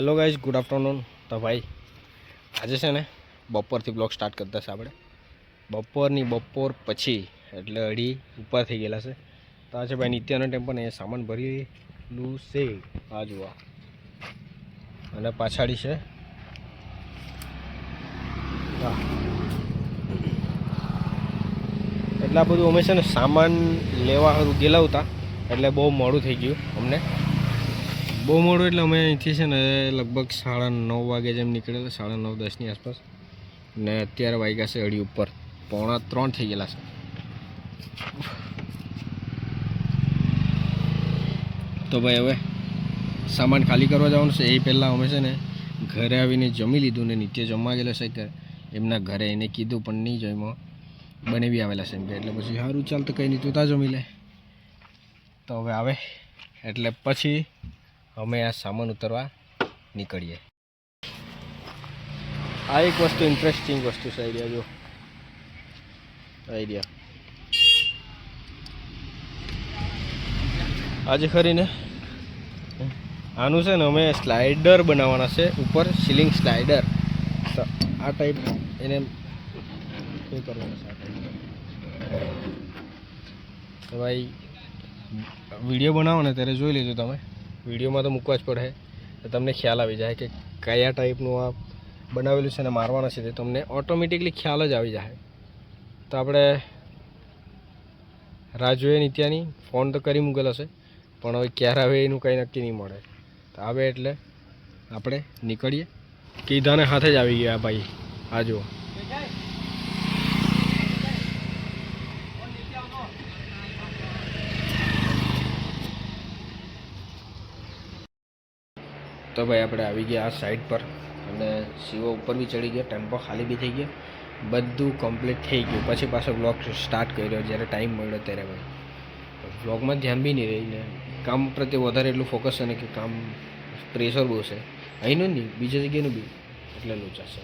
Hello guys, good afternoon. તો ભાઈ આજે છે ને બપોરથી બ્લોગ સ્ટાર્ટ કરતા છે આપણે. બપોર પછી એટલે અઢી ઉપર થઈ ગયેલા છે. તો આ છે ભાઈ નિત્યાનો ટેમ્પો ને એ સામાન ભરેલું છે આ જોવા. અને પાછાડી છે એટલે આ બધું અમે છે ને સામાન લેવા ગયેલા હતા એટલે બહુ મોડું થઈ ગયું અમને. બહુ મોડું એટલે અમે અહીંથી છે ને લગભગ 9:30 વાગે જેમ નીકળેલા, 9:30-10ની આસપાસ. ને અત્યારે વાગ્યા છે અઢી ઉપર, 2:45 થઈ ગયેલા છે. તો ભાઈ હવે સામાન ખાલી કરવા જવાનું છે. એ પહેલાં અમે છે ને ઘરે આવીને જમી લીધું ને નિત્ય જમવા ગયેલો છે કે એમના ઘરે. એને કીધું પણ નહીં જમ્યો, બનેવી આવેલા છે એમ કે. એટલે પછી સારું ચાલ તો કંઈ નહીં, તું તા જમી લે. તો હવે આવે એટલે પછી અમે આ સામાન ઉતરવા નીકળીએ. આ એક વસ્તુ ઇન્ટરેસ્ટિંગ વસ્તુ છે. આઈડિયા જો, આઈડિયા આજે ખરીને આનું છે ને અમે સ્લાઇડર બનાવવાના છે ઉપર, સીલિંગ સ્લાઇડર. તો આ ટાઈપ એને શું કરવાનું છે આ ટાઈપ. તો ભાઈ વિડીયો બનાવો ને ત્યારે જોઈ લેજો તમે. વિડીયોમાં તો મૂકવા જ પડે તો તમને ખ્યાલ આવી જાય કે કયા ટાઈપનું આ બનાવેલું છે ને મારવાના છે. તે તમને ઓટોમેટિકલી ખ્યાલ જ આવી જાય. તો આપણે રાહ જોઈએ નિત્યાની. ફોન તો કરી મૂકેલો છે પણ હવે ક્યારે આવે એનું કંઈ નક્કી નહીં મળે. તો આવે એટલે આપણે નીકળીએ. કીધાને હાથે જ આવી ગયા ભાઈ. આ જુઓ, તો ભાઈ આપણે આવી ગયા આ સાઈડ પર અને શિવો ઉપર બી ચડી ગયા. ટેમ્પો ખાલી બી થઈ ગયો, બધું કમ્પ્લીટ થઈ ગયું. પછી પાછો બ્લોગ સ્ટાર્ટ કર્યો જ્યારે ટાઈમ મળ્યો ત્યારે. ભાઈ બ્લોગમાં ધ્યાન બી નહીં રહીને કામ પ્રત્યે વધારે એટલું ફોકસ છે ને કે કામ પ્રેશર બહુ છે અહીંનું નહીં, બીજી જગ્યાનું બી એટલે લોચા છે.